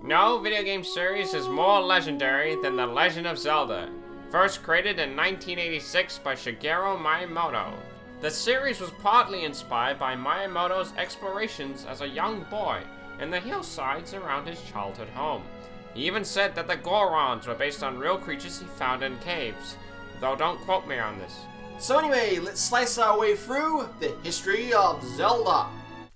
No video game series is more legendary than The Legend of Zelda, first created in 1986 by Shigeru Miyamoto. The series was partly inspired by Miyamoto's explorations as a young boy in the hillsides around his childhood home. He even said that the Gorons were based on real creatures he found in caves, though don't quote me on this. So anyway, let's slice our way through the history of Zelda.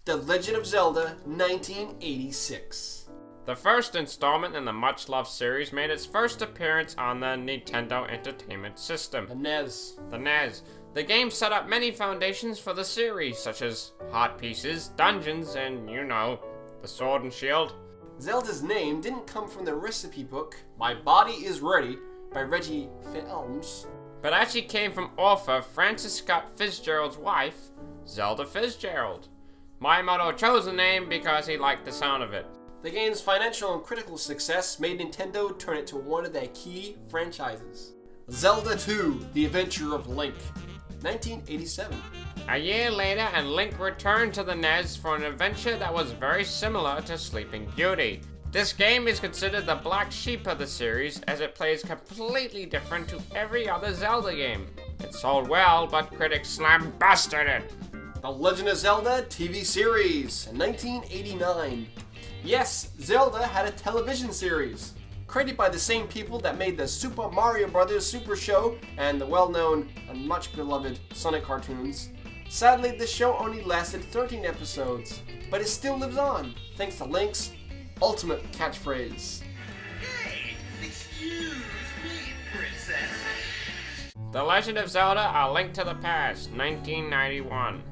The Legend of Zelda, 1986. The first installment in the much-loved series made its first appearance on the Nintendo Entertainment System. The NES. The NES. The game set up many foundations for the series, such as hot pieces, dungeons, and, you know, the sword and shield. Zelda's name didn't come from the recipe book, My Body Is Ready, by Reggie Fils, but actually came from author Francis Scott Fitzgerald's wife, Zelda Fitzgerald. Miyamoto chose the name because he liked the sound of it. The game's financial and critical success made Nintendo turn it to one of their key franchises. Zelda 2, The Adventure of Link, 1987. A year later, and Link returned to the NES for an adventure that was very similar to Sleeping Beauty. This game is considered the black sheep of the series, as it plays completely different to every other Zelda game. It sold well, but critics lambasted it. The Legend of Zelda TV series, 1989. Yes, Zelda had a television series, created by the same people that made the Super Mario Bros. Super Show and the well-known and much beloved Sonic cartoons. Sadly, the show only lasted 13 episodes, but it still lives on, thanks to Link's ultimate catchphrase. Hey, excuse me, princess. The Legend of Zelda: A Link to the Past, 1991.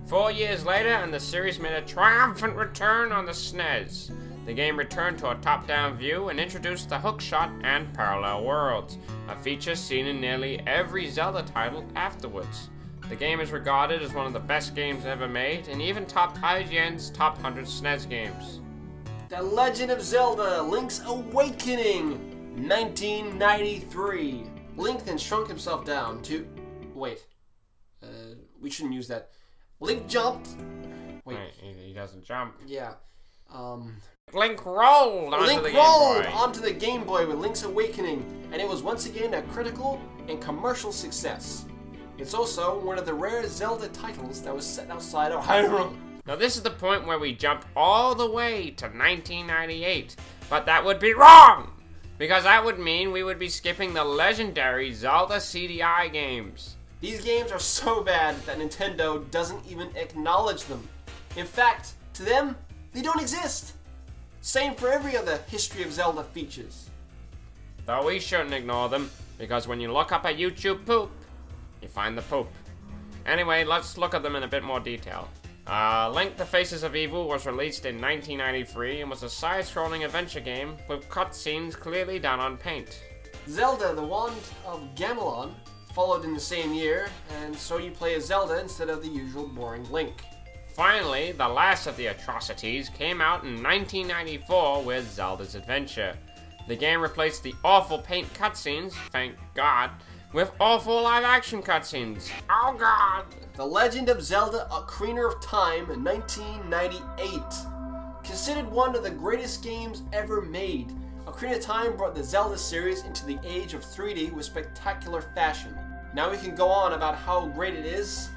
4 years later, and the series made a triumphant return on the SNES. The game returned to a top-down view and introduced the hookshot and parallel worlds, a feature seen in nearly every Zelda title afterwards. The game is regarded as one of the best games ever made, and even topped IGN's Top 100 SNES games. The Legend of Zelda: Link's Awakening, 1993. Link then shrunk himself down to... Wait. We shouldn't use that. Link jumped. Wait. He doesn't jump. Yeah. Link rolled onto Link the Game rolled Boy. onto the Game Boy with Link's Awakening, and it was once again a critical and commercial success. It's also one of the rare Zelda titles that was set outside of Hyrule. Now this is the point where we jump all the way to 1998, but that would be wrong! Because that would mean we would be skipping the legendary Zelda CDI games. These games are so bad that Nintendo doesn't even acknowledge them. In fact, to them, they don't exist. Same for every other History of Zelda features. Though we shouldn't ignore them, because when you look up a YouTube poop, you find the poop. Anyway, let's look at them in a bit more detail. Link the Faces of Evil was released in 1993 and was a side-scrolling adventure game with cutscenes clearly done on paint. Zelda: The Wand of Gamelon followed in the same year, and so you play as Zelda instead of the usual boring Link. Finally, the last of the atrocities came out in 1994 with Zelda's Adventure. The game replaced the awful paint cutscenes, thank God, with awful live-action cutscenes. Oh God! The Legend of Zelda: Ocarina of Time, 1998. Considered one of the greatest games ever made, Ocarina of Time brought the Zelda series into the age of 3D with spectacular fashion. Now we can go on about how great it is,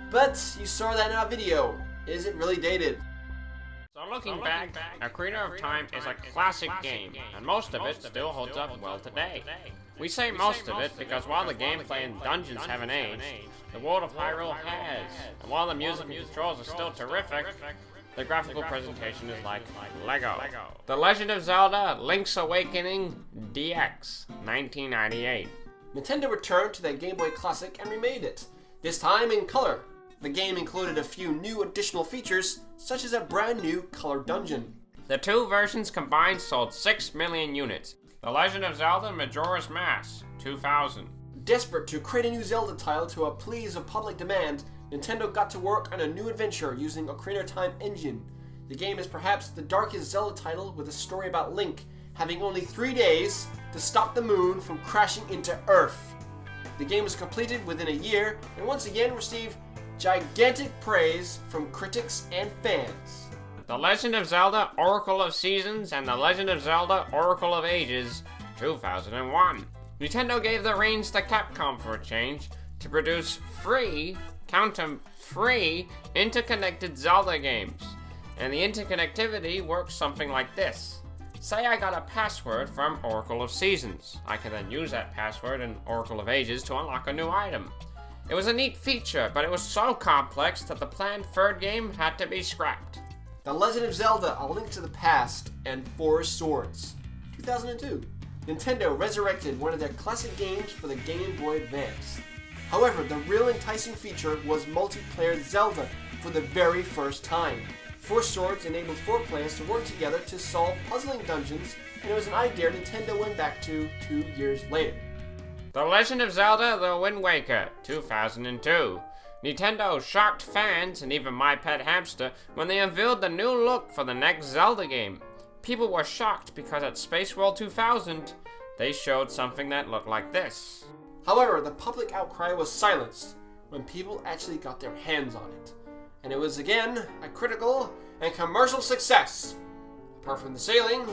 but you saw that in our video. Is it really dated? So looking back, Ocarina of Time is a classic game, and most of it still holds up well today. We say most of it because while the gameplay and dungeons haven't aged, the world of Hyrule has, and while the music and controls are still terrific, the graphical presentation is like Lego. The Legend of Zelda: Link's Awakening DX, 1998. Nintendo returned to their Game Boy Classic and remade it, this time in color. The game included a few new additional features, such as a brand new color dungeon. The two versions combined sold 6 million units. The Legend of Zelda: Majora's Mask, 2000. Desperate to create a new Zelda title to appease a public demand, Nintendo got to work on a new adventure using Ocarina of Time engine. The game is perhaps the darkest Zelda title, with a story about Link having only 3 days to stop the moon from crashing into Earth. The game was completed within a year and once again received gigantic praise from critics and fans. The Legend of Zelda Oracle of Seasons and The Legend of Zelda Oracle of Ages 2001. Nintendo gave the reins to Capcom for a change to produce free, count 'em, free, interconnected Zelda games. And the interconnectivity works something like this. Say I got a password from Oracle of Seasons. I can then use that password in Oracle of Ages to unlock a new item. It was a neat feature, but it was so complex that the planned third game had to be scrapped. The Legend of Zelda: A Link to the Past and Four Swords, 2002. Nintendo resurrected one of their classic games for the Game Boy Advance. However, the real enticing feature was multiplayer Zelda for the very first time. Four Swords enabled 4 players to work together to solve puzzling dungeons, and it was an idea Nintendo went back to 2 years later. The Legend of Zelda The Wind Waker 2002. Nintendo shocked fans and even my pet hamster when they unveiled the new look for the next Zelda game. People were shocked because at Space World 2000, they showed something that looked like this. However, the public outcry was silenced when people actually got their hands on it. And it was again a critical and commercial success. Apart from the sailing,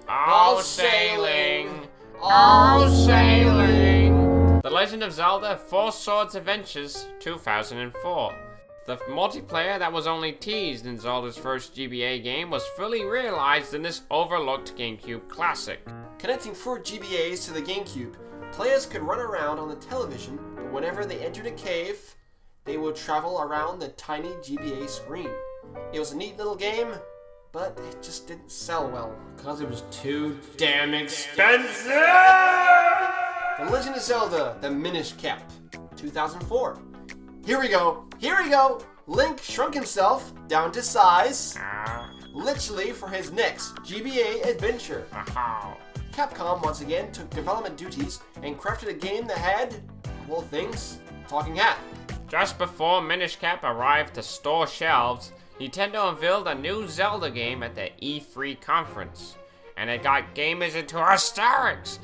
All sailing, all sailing. The Legend of Zelda Four Swords Adventures 2004. The multiplayer that was only teased in Zelda's first GBA game was fully realized in this overlooked GameCube classic. Connecting 4 GBAs to the GameCube, players could run around on the television, but whenever they entered a cave, they would travel around the tiny GBA screen. It was a neat little game, but it just didn't sell well because it was too damn expensive! The Legend of Zelda: The Minish Cap, 2004. Here we go! Link shrunk himself down to size, literally for his next GBA adventure. Capcom once again took development duties and crafted a game that had, of all things, Talking Hat. Just before Minish Cap arrived to store shelves, Nintendo unveiled a new Zelda game at the E3 conference, and it got gamers into hysterics.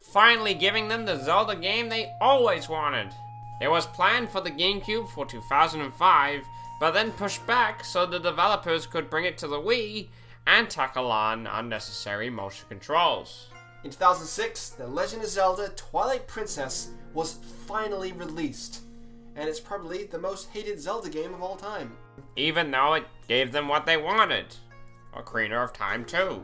Finally giving them the Zelda game they always wanted. It was planned for the GameCube for 2005, but then pushed back so the developers could bring it to the Wii and tackle on unnecessary motion controls. In 2006, The Legend of Zelda Twilight Princess was finally released, and it's probably the most hated Zelda game of all time. Even though it gave them what they wanted, Ocarina of Time 2.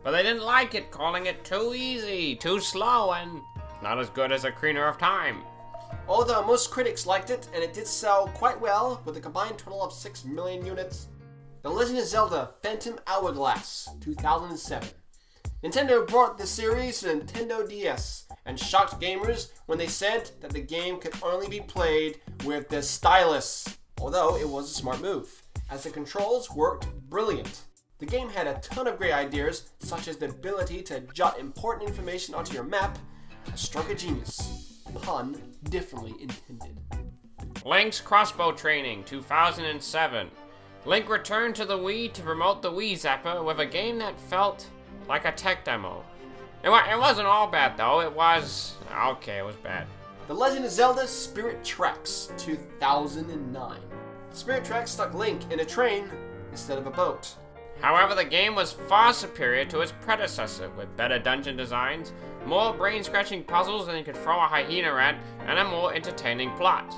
But they didn't like it, calling it too easy, too slow, and not as good as Ocarina of Time. Although most critics liked it, and it did sell quite well, with a combined total of 6 million units. The Legend of Zelda Phantom Hourglass, 2007. Nintendo brought the series to Nintendo DS, and shocked gamers when they said that the game could only be played with the stylus. Although it was a smart move, as the controls worked brilliant. The game had a ton of great ideas, such as the ability to jot important information onto your map, a stroke of genius. Pun differently intended. Link's Crossbow Training 2007. Link returned to the Wii to promote the Wii Zapper with a game that felt like a tech demo. It wasn't all bad though, it was bad. The Legend of Zelda Spirit Tracks 2009. Spirit Tracks stuck Link in a train instead of a boat. However, the game was far superior to its predecessor, with better dungeon designs, more brain-scratching puzzles than you could throw a hyena at, and a more entertaining plot.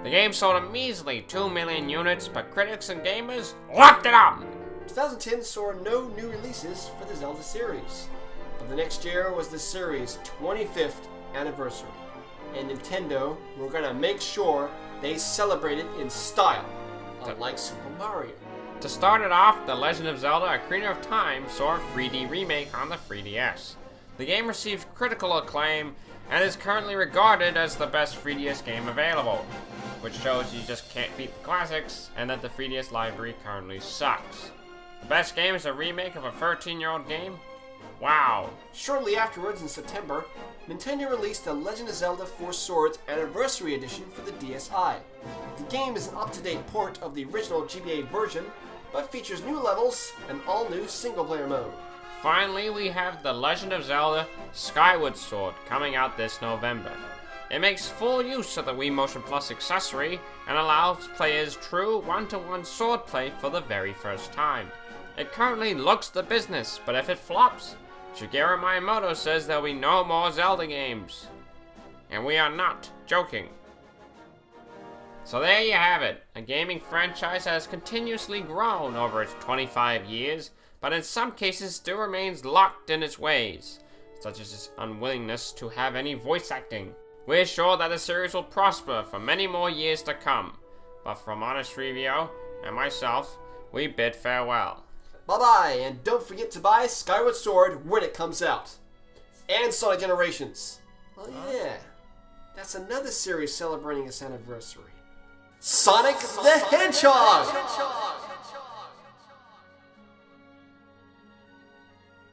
The game sold a measly 2 million units, but critics and gamers lapped it up! 2010 saw no new releases for the Zelda series, but the next year was the series' 25th anniversary, and Nintendo were gonna make sure they celebrated in style, unlike Super Mario. To start it off, The Legend of Zelda Ocarina of Time saw a 3D remake on the 3DS. The game received critical acclaim and is currently regarded as the best 3DS game available, which shows you just can't beat the classics and that the 3DS library currently sucks. The best game is a remake of a 13-year-old game? Wow. Shortly afterwards, in September, Nintendo released The Legend of Zelda Four Swords Anniversary Edition for the DSi. The game is an up-to-date port of the original GBA version, but features new levels and all-new single-player mode. Finally, we have The Legend of Zelda Skyward Sword coming out this November. It makes full use of the Wii Motion Plus accessory and allows players true one-to-one swordplay for the very first time. It currently looks the business, but if it flops, Shigeru Miyamoto says there'll be no more Zelda games. And we are not joking. So there you have it. A gaming franchise has continuously grown over its 25 years, but in some cases still remains locked in its ways, such as its unwillingness to have any voice acting. We're sure that the series will prosper for many more years to come, but from Honest Review and myself, we bid farewell. Bye-bye, and don't forget to buy Skyward Sword when it comes out. And Sonic Generations. Oh yeah, that's another series celebrating its anniversary. Sonic the Hedgehog!